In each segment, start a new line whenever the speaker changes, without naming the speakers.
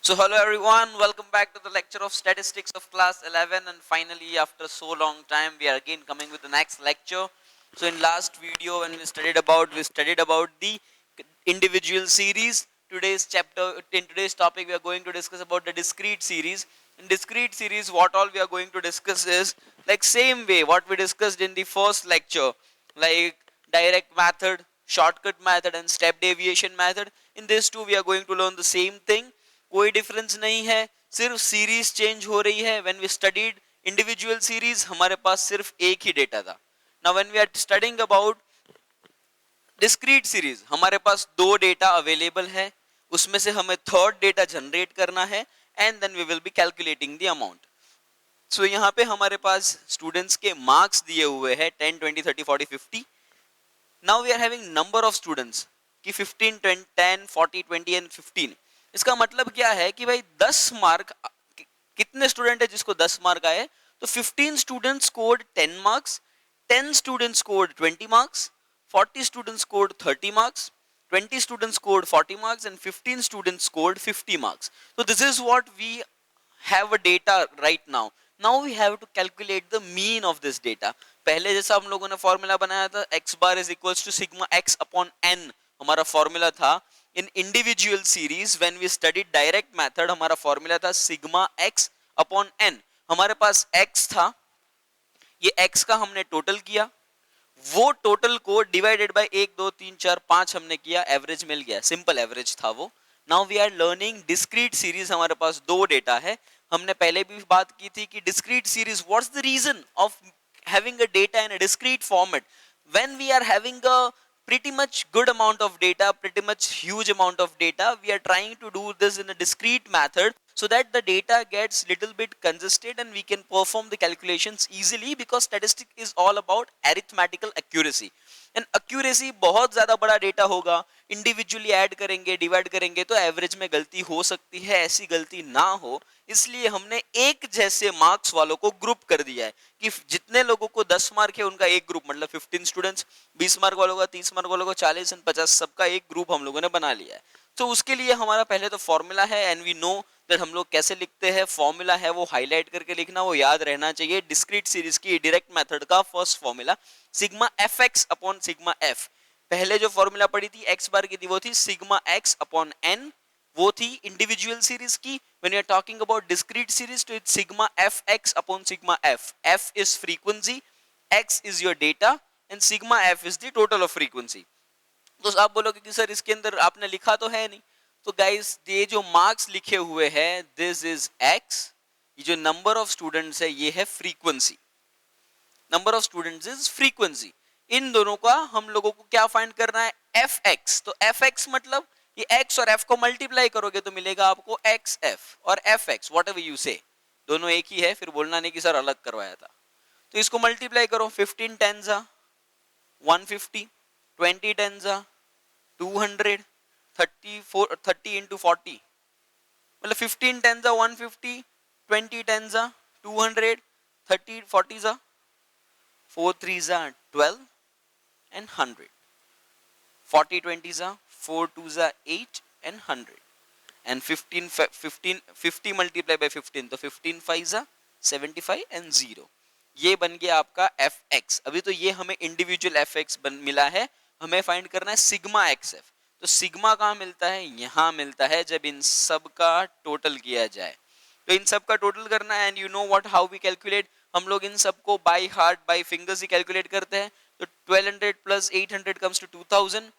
So hello everyone, welcome back to the lecture of statistics of class 11, and finally after so long time we are again coming with the next lecture. So in last video when we studied about the individual series. Today's topic we are going to discuss about the discrete series. In discrete series what all we are going to discuss is like same way what we discussed in the first lecture, like direct method, shortcut method and step deviation method. In this too we are going to learn the same thing. कोई difference नहीं है, सिर्फ series change हो रही है. When we studied individual series हमारे पास सिर्फ एक ही डेटा था. Now when we are studying about discrete series हमारे पास दो डेटा अवेलेबल है, उसमें से हमें थर्ड डेटा जनरेट करना है and then we will be calculating the amount. So यहाँ पे हमारे पास स्टूडेंट्स के मार्क्स दिए हुए हैं 10, 20, 30, 40, 50. Now we are having number of students कि 15, 10, 40, 20 एंड 15. इसका मतलब क्या है कि भाई 10 मार्क, कितने स्टूडेंट है जिसको 10 मार्क आए, तो 15 students scored 10 marks, 10 students scored 20 marks, 40 students scored 30 marks, 20 students scored 40 marks and 15 students scored 50 marks. So this is what we have a data right now. Now we have to calculate the mean of this data. पहले जैसा हम लोगों ने formula बनाया था x bar is equals to sigma x upon n, हमारा formula था. In individual series when we studied direct method हमारा फॉर्मूला था सिग्मा x अपॉन n. हमारे पास x था, ये x का हमने टोटल किया, वो टोटल को डिवाइडेड बाय 1 2 3 4 5 हमने किया, एवरेज मिल गया, सिंपल एवरेज था वो. Now we are learning discrete series. हमारे पास दो डेटा है. हमने पहले भी बात की थी कि discrete series, what's the reason of having a data in a discrete format. When we are having a pretty much good amount of data, pretty much huge amount of data, we are trying to do this in a discrete method so that the data gets little bit congested and we can perform the calculations easily, because statistics is all about arithmetical accuracy. And accuracy, बहुत ज्यादा बड़ा data होगा, individually add करेंगे divide करेंगे तो average में गलती हो सकती है. ऐसी गलती ना हो इसलिए हमने एक जैसे मार्क्स वालों को ग्रुप कर दिया है कि जितने लोगों को 10 मार्क है उनका एक ग्रुप, मतलब 15 स्टूडेंट्स, 20 मार्क वालों का, 30 मार्क वालों का, 40 एंड 50 सबका एक ग्रुप हम लोगों ने बना लिया है. तो उसके लिए हमारा पहले तो फॉर्मूला है एंड वी नो दैट हम लोग कैसे लिखते हैं. फॉर्मूला है वो हाईलाइट करके लिखना, वो याद रहना चाहिए. डिस्क्रीट सीरीज की डायरेक्ट मेथड का first formula sigma F x upon sigma F. पहले जो फॉर्मूला पड़ी थी एक्स बार की थी वो थी सिग्मा एक्स अपॉन एन, वो थी इंडिविजुअल सीरीज की. When you are talking about discrete series तो it's sigma F x upon sigma f. F is frequency, x is your data and sigma f is the total of frequency. तो आप बोलोगे कि sir इसके अंदर आपने लिखा तो है नहीं. तो गाइस ये जो मार्क्स लिखे हुए हैं दिस इज एक्स, ये जो नंबर ऑफ स्टूडेंट्स है ये है frequency. Number of students is frequency. इन दोनों का हम लोगों को क्या फाइंड करना है, एफ एक्स. तो एफ एक्स मतलब ये एक्स और एफ को मल्टीप्लाई करोगे तो मिलेगा आपको एक्स एफ और F x, what ever you से, दोनों एक ही है, फिर बोलना नहीं कि सर अलग करवाया था. तो इसको मल्टीप्लाई करो, 15 टेंस 150, 20 टेंस 200, 30 इंटू 40 मतलब 15 tense 150, 20 tense 200, 30 40 4 3s 12 and 100, 40 20s 4 2s 8 and 100 and 50 multiplied by 15 तो 15 5s 75 and 0. ये बन गया आपका एफ एक्स. अभी तो ये हमें इंडिविजुअल एफ एक्स मिला है, हमें फाइंड करना है सिग्मा एक्स एफ. तो सिग्मा कहाँ मिलता है, यहाँ मिलता है जब इन सब का टोटल किया जाए. तो इन सब का टोटल करना है and you know what how we calculate. हम लोग इन सबको बाय हार्ट बाय फिंगर्स ही कैलकुलेट करते हैं. तो 1200 plus 800 comes to 2000,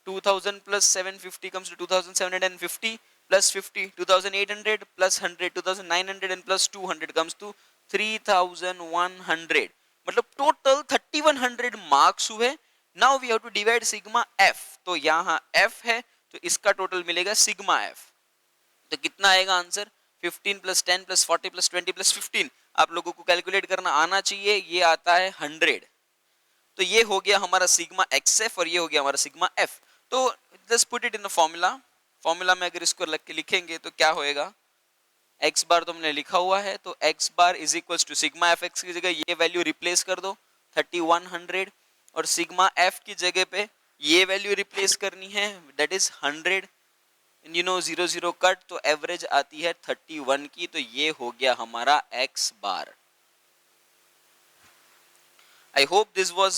2000 plus 750 comes to 2750 plus 50 2800 plus 100 2900 and plus 200 comes to 3100. मतलब टोटल 3100 मार्क्स हुए. Now we have to divide sigma F. तो यहाँ एफ है तो इसका टोटल मिलेगा सिग्मा एफ. तो कितना आएगा answer, 15 plus 10 plus 40 plus 20 plus 15. आप लोगों को कैलकुलेट करना आना चाहिए. ये आता है 100. तो ये हो गया हमारा सिग्मा एक्स एफ और ये हो गया हमारा सिग्मा एफ. तो just put it in the formula. Formula में अगर इसको लग के लिखेंगे तो क्या होएगा, एक्स बार तो हमने लिखा हुआ है, तो X bar is equal to sigma F X की जगह ये वैल्यू रिप्लेस कर दो 3100 और सिग्मा एफ की जगह पे ये वैल्यू रिप्लेस करनी है that is 100 you know 0 0 cut, तो एवरेज आती है 31 की, तो ये हो गया हमारा x bar. I hope this was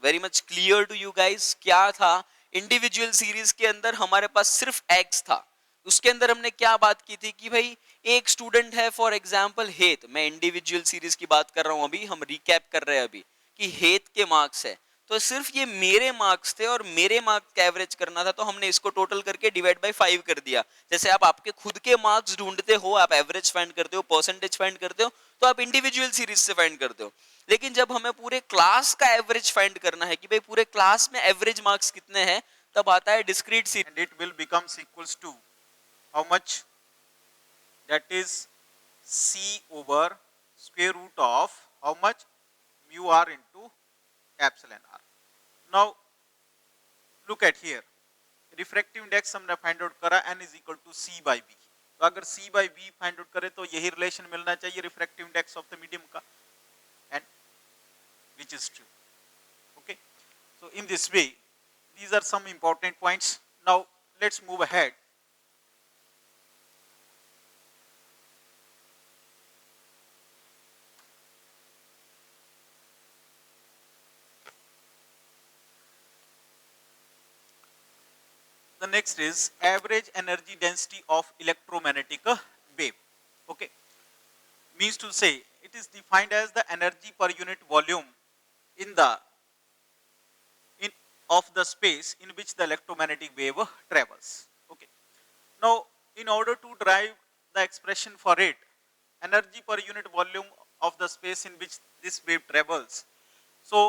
very much clear to you guys. क्या था इंडिविजुअल सीरीज के अंदर हमारे पास सिर्फ x था, उसके अंदर हमने क्या बात की थी कि भाई एक स्टूडेंट है फॉर एग्जाम्पल हेत, मैं इंडिविजुअल सीरीज की बात कर रहा हूं, अभी हम रिकैप कर रहे हैं अभी कि हेत के मार्क्स है, तो सिर्फ ये मेरे मार्क्स थे और मेरे मार्क्स का एवरेज करना था, तो हमने इसको टोटल करके डिवाइड बाय 5 कर दिया। जैसे आप आपके खुद के मार्क्स ढूंढते हो, आप एवरेज फाइंड करते हो, परसेंटेज फाइंड करते हो, तो आप इंडिविजुअल सीरीज से फाइंड करते हो। लेकिन जब हमें पूरे क्लास का एवरेज फाइंड करना है कि भाई पूरे क्लास में एवरेज मार्क्स कितने हैं, तब आता है discrete series,
and it will becomes equals to how much? That is c over square root of how much? Mu r into epsilon r. Now look at here, refractive index हमने find out करा n is equal to c by b। तो अगर c by b find out करें तो यही relation मिलना चाहिए refractive index of the medium का, and which is true. Okay, so in this way these are some important points. Now let's move ahead. The next is average energy density of electromagnetic wave. Okay, means to say it is defined as the energy per unit volume in the of the space in which the electromagnetic wave travels. Okay, now in order to derive the expression for it, energy per unit volume of the space in which this wave travels, so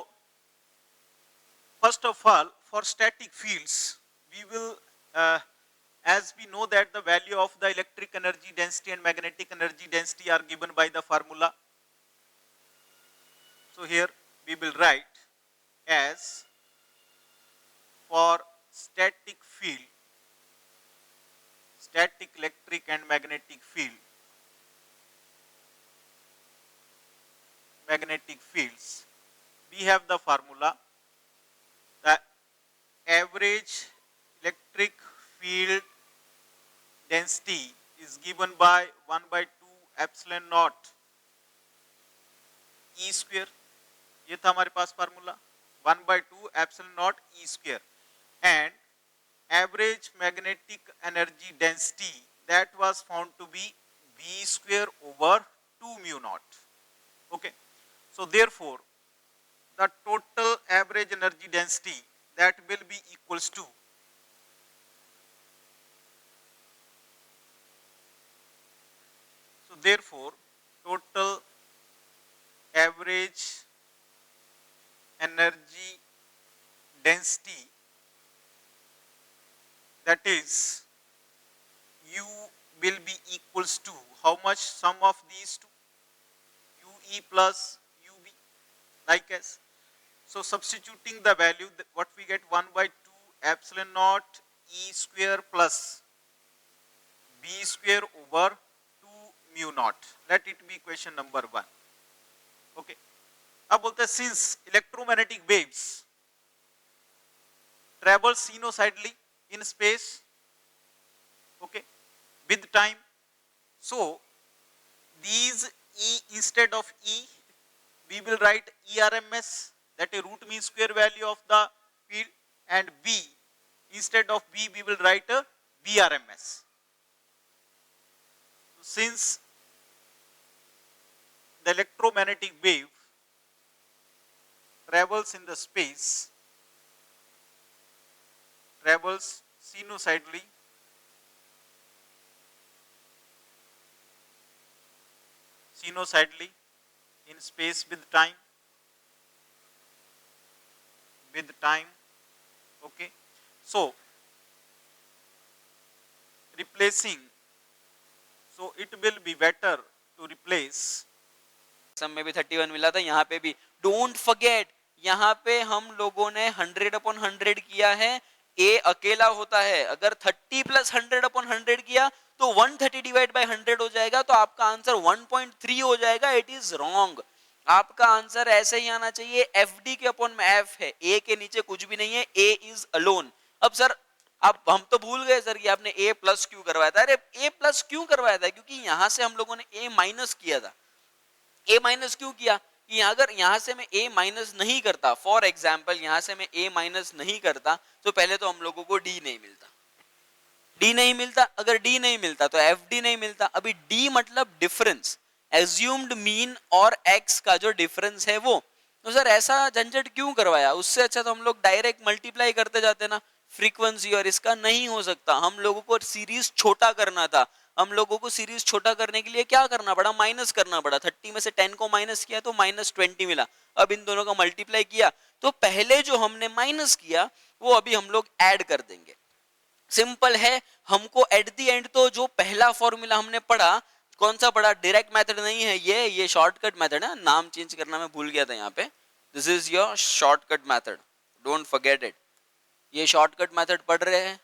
first of all for static fields we will as we know that the value of the electric energy density and magnetic energy density are given by the formula. So here we will write as for static field, static electric and magnetic field, magnetic fields, we have the formula, the average electric field density is given by 1 by 2 epsilon naught E square, ये था हमारे पास formula 1 by 2 epsilon naught E square, and average magnetic energy density that was found to be V square over 2 mu naught. Okay, so therefore the total average energy density that will be equals to therefore total average energy density, that is U will be equals to how much? Sum of these two, UE plus UB, like as. So substituting the value, what we get 1 by 2 epsilon naught E square plus B square over 2 mu naught. Let it be question number 1. Okay. अब बोलते हैं since electromagnetic waves travel sinusoidally in space, okay, with time, so these E instead of E we will write ERMS, that a root mean square value of the field, and B instead of B we will write a BRMS. Since the electromagnetic wave travels in the space, travels sinusoidally, in space with time, okay, so replacing, so it will be better to replace,
सम में भी 31 मिला था, यहाँ पे भी don't forget, यहाँ पे हम लोगों ने 100/100 किया है, ए अकेला होता है, अगर 30 प्लस 100/100 किया तो 130 डिवाइड बाय 100 हो जाएगा, तो आपका आंसर 1.3 हो जाएगा। इट इज रॉन्ग, आपका आंसर ऐसे ही आना चाहिए, एफ डी के अपॉन में एफ है, ए के नीचे कुछ भी नहीं है, ए इज अलोन। अब सर आप हम तो भूल गए सर कि आपने a प्लस क्यों करवाया था। अरे a प्लस क्यों करवाया था, क्योंकि यहां से हम लोगों ने a माइनस किया था। a माइनस क्यों किया कि अगर यहां से मैं a माइनस नहीं करता, फॉर एग्जाम्पल यहां से मैं a माइनस नहीं करता, तो पहले तो हम लोगों को d नहीं मिलता, d नहीं मिलता। अगर d नहीं मिलता तो fd नहीं मिलता। अभी d मतलब डिफरेंस, एज्यूम्ड मीन और x का जो डिफरेंस है वो। तो सर ऐसा झंझट क्यों करवाया, उससे अच्छा तो हम लोग डायरेक्ट मल्टीप्लाई करते जाते ना फ्रीक्वेंसी। और इसका नहीं हो सकता, हम लोगों को सीरीज छोटा करना था। हम लोगों को सीरीज छोटा करने के लिए क्या करना पड़ा, माइनस करना पड़ा। 30 में से 10 को माइनस किया तो -20 मिला। अब इन दोनों का मल्टीप्लाई किया तो पहले जो हमने माइनस किया वो अभी हम लोग ऐड कर देंगे। सिंपल है। हमको एट द एंड तो जो पहला फॉर्मूला हमने पढ़ा, कौन सा पढ़ा, डायरेक्ट मेथड नहीं है ये शॉर्टकट मेथड है। नाम चेंज करना मैं भूल गया था यहाँ पे। This is your shortcut method, don't forget it. ये शॉर्टकट मेथड पढ़ रहे हैं।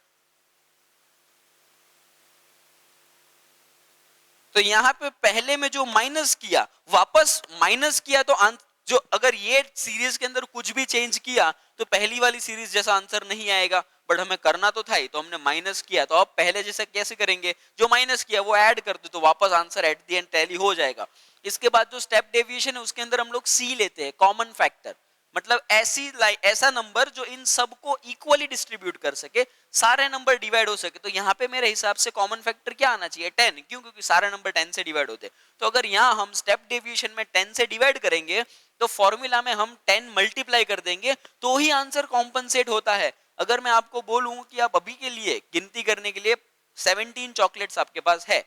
तो यहाँ पे पहले में जो माइनस किया, वापस माइनस किया तो जो अगर ये सीरीज के अंदर कुछ भी चेंज किया तो पहली वाली सीरीज जैसा आंसर नहीं आएगा। बट हमें करना तो था ही, तो हमने माइनस किया। तो अब पहले जैसे कैसे करेंगे, जो माइनस किया वो ऐड कर दो तो वापस answer at the end tally हो जाएगा। इसके बाद जो स्टेप डेविएशन है उसके अंदर हम लोग सी लेते हैं, कॉमन फैक्टर। मतलब ऐसा नंबर जो इन सबको इक्वली डिस्ट्रीब्यूट कर सके, सारे नंबर डिवाइड हो सके। तो यहाँ पे मेरे हिसाब से कॉमन फैक्टर क्या आना चाहिए, 10। क्यों, क्योंकि सारे नंबर 10 से डिवाइड होते हैं। तो अगर यहाँ हम स्टेप डेविएशन में 10 से डिवाइड करेंगे तो फॉर्मूला में हम 10 मल्टीप्लाई कर देंगे तो ही आंसर कॉम्पनसेट होता है। अगर मैं आपको बोलूं कि आप अभी के लिए गिनती करने के लिए 17 चॉकलेट्स आपके पास है,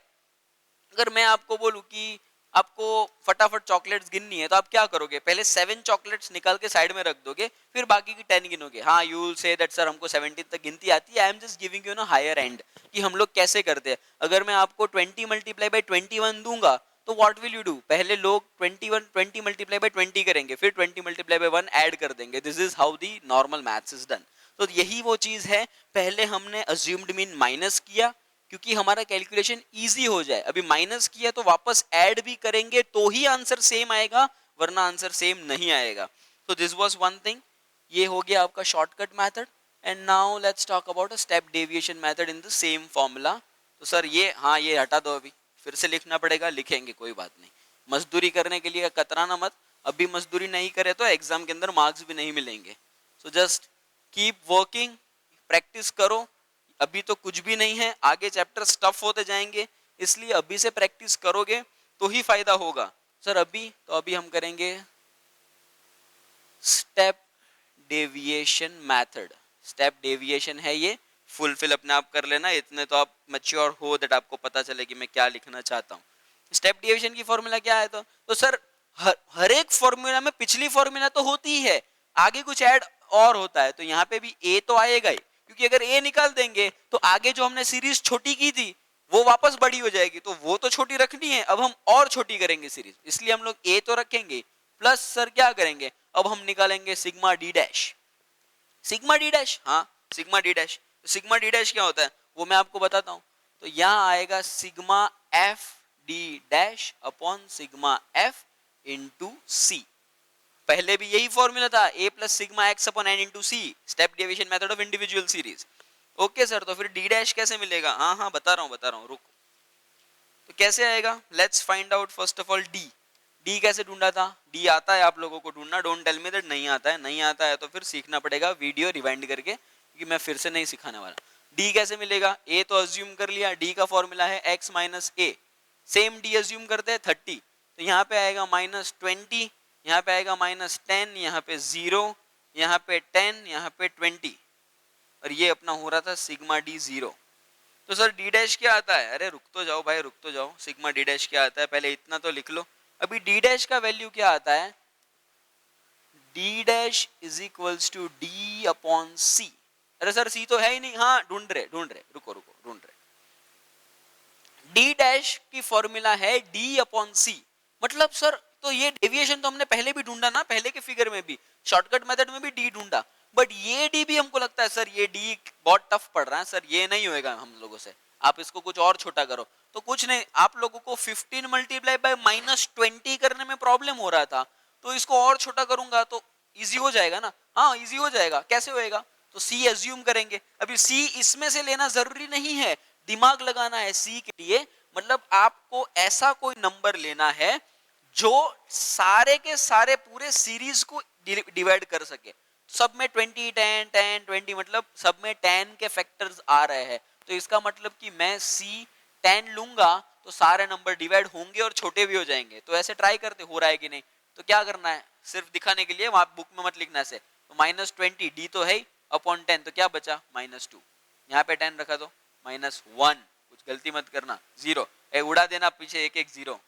अगर मैं आपको बोलूं कि आपको फटाफट चॉकलेट्स गिननी है, तो आप क्या करोगे, पहले 7 चॉकलेट्स निकाल के साइड में रख दोगे, फिर बाकी की 10 गिनोगे। हाँ, you will say that sir हमको 17 तक गिनती आती है। I am just giving you ना हायर एंड कि हम लोग कैसे करते हैं। अगर मैं आपको 20 मल्टीप्लाई बाय 21 दूंगा तो व्हाट विल यू डू, पहले लोग 20 मल्टीप्लाई बाय 20 करेंगे, फिर 20 मल्टीप्लाई बाय 1 ऐड कर देंगे। This is how the normal maths is done. तो यही वो चीज है, पहले हमने अज्यूम्ड मीन माइनस किया क्योंकि हमारा कैलकुलेशन इजी हो जाए। अभी माइनस किया तो वापस ऐड भी करेंगे तो ही आंसर सेम आएगा, वरना आंसर सेम नहीं आएगा। तो दिस वाज वन थिंग। ये हो गया आपका shortcut method. And now let's talk about a step deviation method in the same formula. तो सर ये, हाँ ये हटा दो, अभी फिर से लिखना पड़ेगा, लिखेंगे कोई बात नहीं। मजदूरी करने के लिए कतराना मत, अभी मजदूरी नहीं करे तो एग्जाम के अंदर मार्क्स भी नहीं मिलेंगे। So just keep working, practice करो। अभी तो कुछ भी नहीं है, आगे चैप्टर टफ होते जाएंगे, इसलिए अभी से प्रैक्टिस करोगे तो ही फायदा होगा। सर अभी तो अभी हम करेंगे step deviation method. Step deviation है ये, फुलफिल अपने आप कर लेना, इतने तो आप मैच्योर हो दैट आपको पता चले कि मैं क्या लिखना चाहता हूँ। स्टेप डेविएशन की फॉर्मूला क्या है, तो सर हर एक फॉर्मूला में पिछली फॉर्मूला तो होती ही है, आगे कुछ ऐड और होता है। तो यहाँ पे भी ए तो आएगा ही, क्योंकि अगर ए निकाल देंगे तो आगे जो हमने सीरीज छोटी की थी वो वापस बड़ी हो जाएगी, तो वो तो छोटी रखनी है, अब हम और छोटी करेंगे सीरीज, इसलिए हम लोग ए तो रखेंगे। प्लस सर क्या करेंगे, अब हम निकालेंगे sigma d dash. Sigma d dash, हाँ sigma d dash. Sigma d dash क्या होता है वो मैं आपको बताता हूँ। तो यहाँ आएगा sigma f d dash upon sigma f into c. पहले भी यही फॉर्मूला था, a plus sigma x upon n into c, step deviation method of individual series. Okay sir, तो फिर डी डैश कैसे मिलेगा, हाँ हाँ बता रहा हूँ रुको। तो कैसे आएगा, let's find out first of all D. D कैसे ढूंढा था, डी आता है आप लोगों को ढूंढना, डोंट टेल मी दैट नहीं आता है। नहीं आता है तो फिर सीखना पड़ेगा वीडियो रिवाइंड करके, क्योंकि मैं फिर से नहीं सिखाने वाला। डी कैसे मिलेगा, ए तो अज्यूम कर लिया, डी का फॉर्मूला है एक्स माइनस ए, सेम डी अज्यूम करते हैं 30, तो यहाँ पे आएगा -20, यहाँ पे आएगा -10, यहाँ पे 0, यहाँ पे 10, यहाँ पे 20, और ये अपना हो रहा था सिग्मा डी 0। तो सर डी डैश क्या आता है, अरे रुक तो जाओ भाई रुक तो जाओ, सिग्मा डी डैश क्या आता है पहले इतना तो लिख लो। अभी डी डैश का वैल्यू क्या आता है, d dash is equals to d upon c. अरे सर सी तो है ही नहीं, हाँ ढूंढ रहे रुको ढूंढ रहे। डी डैश की फॉर्मूला है डी अपॉन सी, मतलब सर तो ये डेविएशन तो हमने पहले भी ढूंढा ना, पहले के फिगर में भी, शॉर्टकट मेथड में भी डी ढूंढा, बट ये डी भी हमको लगता है सर ये डी बहुत टफ पड़ रहा है, सर ये नहीं होएगा हम लोगों से, आप इसको कुछ और छोटा करो। तो कुछ नहीं, आप लोगों को 15 मल्टीप्लाई बाय -20 करने में प्रॉब्लम हो रहा था, तो इसको और छोटा करूंगा तो इजी हो जाएगा ना। हाँ इजी हो जाएगा, कैसे होएगा, तो सी एज्यूम करेंगे। अभी सी इसमें से लेना जरूरी नहीं है, दिमाग लगाना है सी के लिए। मतलब आपको ऐसा कोई नंबर लेना है जो सारे के सारे पूरे सीरीज को डिवाइड कर सके। सब में 20 10 10 20, मतलब सब में 10 के फैक्टर्स आ रहे हैं। तो इसका मतलब कि मैं सी 10 लूंगा तो सारे नंबर डिवाइड होंगे और छोटे भी हो जाएंगे। तो ऐसे ट्राई करते, हो रहा है कि नहीं। तो क्या करना है, सिर्फ दिखाने के लिए, वहां बुक में मत लिखना से। तो -20 डी तो है अपॉन 10, तो क्या बचा -2। यहाँ पे 10 रखा तो -1, कुछ गलती मत करना, 0 उड़ा देना पीछे एक एक 0।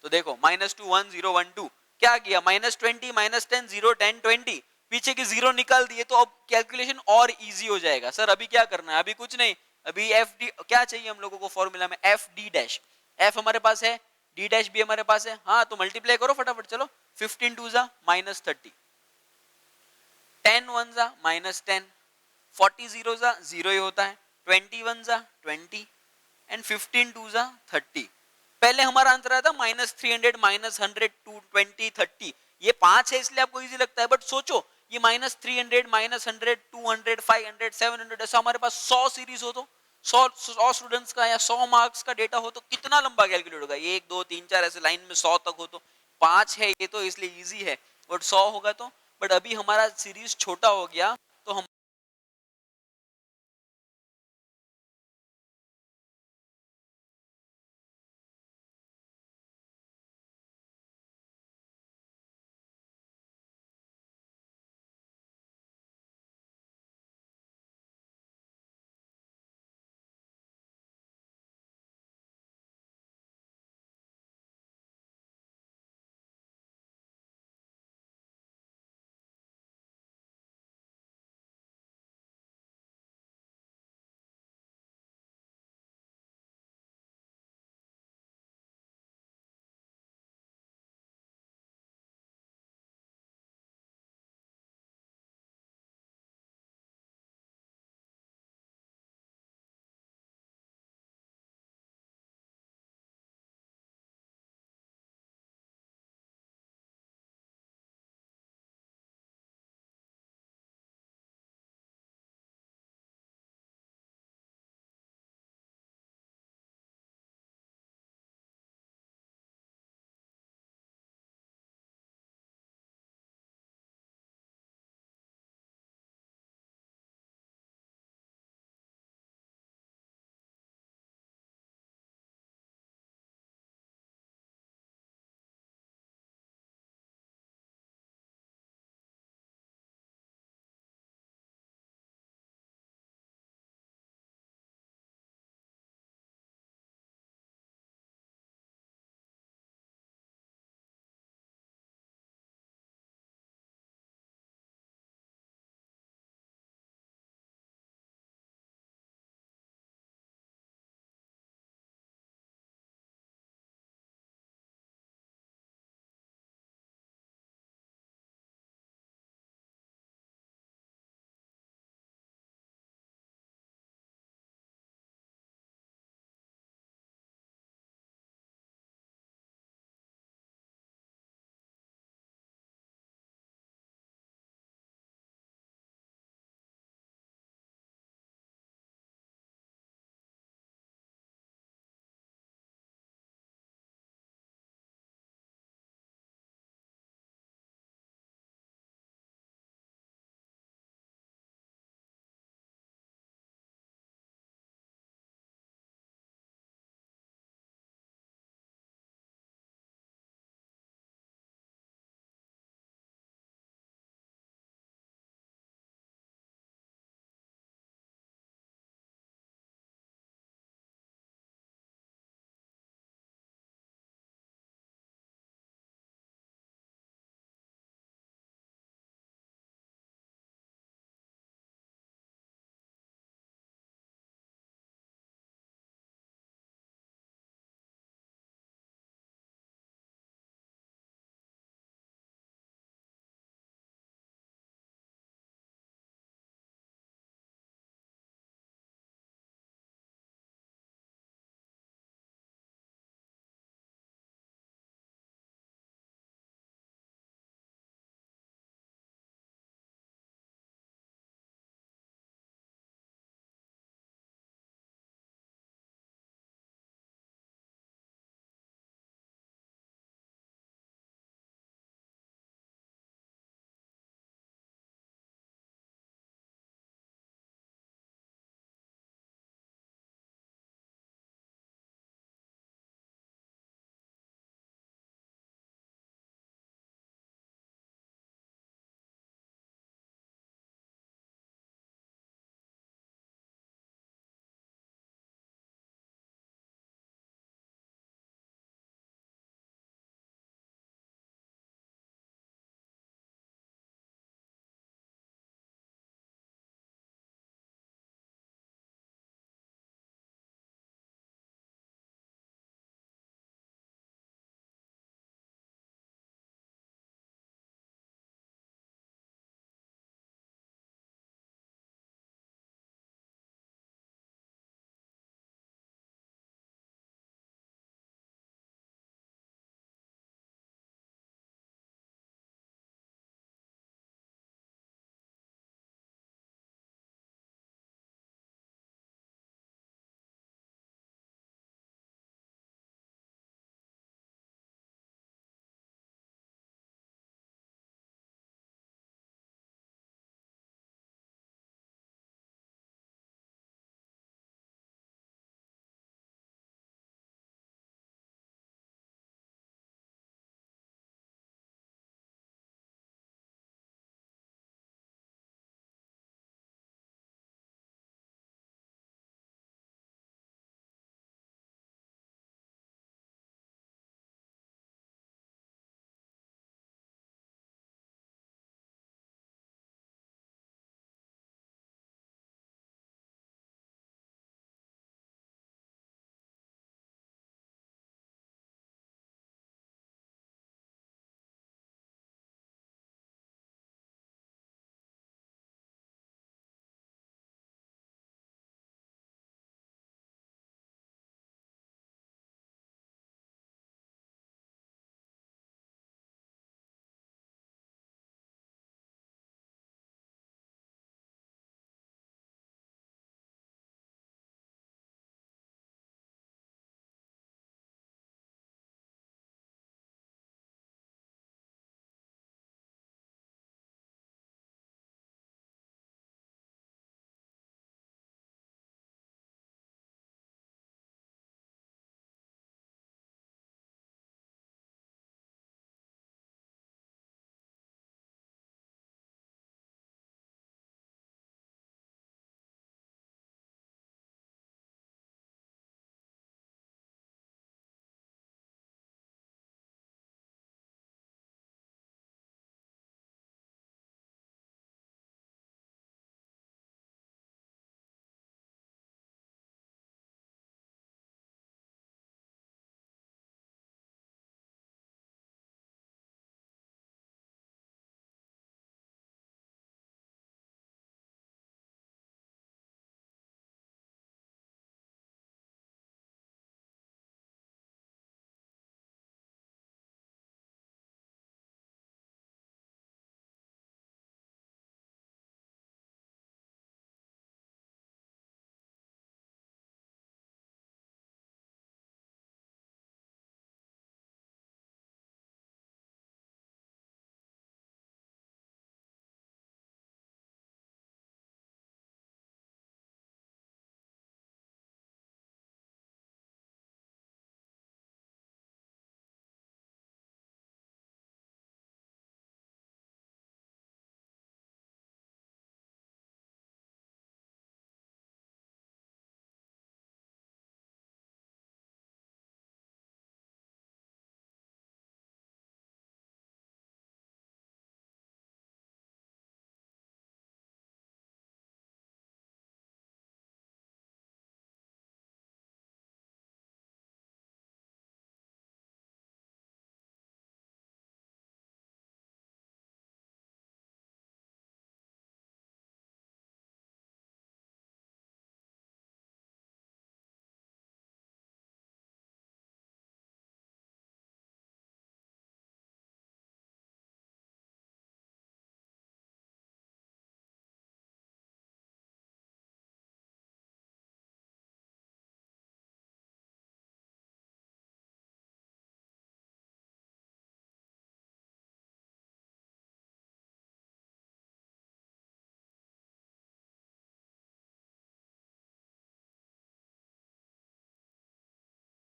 तो देखो -2 1 0 1 2, क्या किया, -20 -10 0 10 20, पीछे की 0 निकाल दिए। तो अब कैलकुलेशन और इजी हो जाएगा। सर अभी क्या करना है, अभी कुछ नहीं, अभी एफ डी क्या चाहिए हम लोगों को फॉर्मूला में, एफ डी डैश। एफ हमारे पास है, डी डैश भी हमारे पास है। हाँ तो मल्टीप्लाई करो फटाफट, चलो 15 2 जा -30, 10 1 जा -10, 40 0 जा 0 ही होता है, 21 जा 20 एंड 15 2 जा 30। पहले हमारा आंसर आया था -300 -100 220 30। ये 5 है इसलिए आपको इजी लगता है, बट सोचो ये -300 -100 200 500 700, ऐसा हमारे पास 100 सीरीज हो तो 100 स्टूडेंट्स का या 100 मार्क्स का डेटा हो तो कितना लंबा कैलकुलेट होगा। 1 2 3 4 ऐसे लाइन में 100 तक हो तो, 5 है ये तो इसलिए इजी है, बट 100 होगा तो। बट अभी हमारा सीरीज छोटा हो गया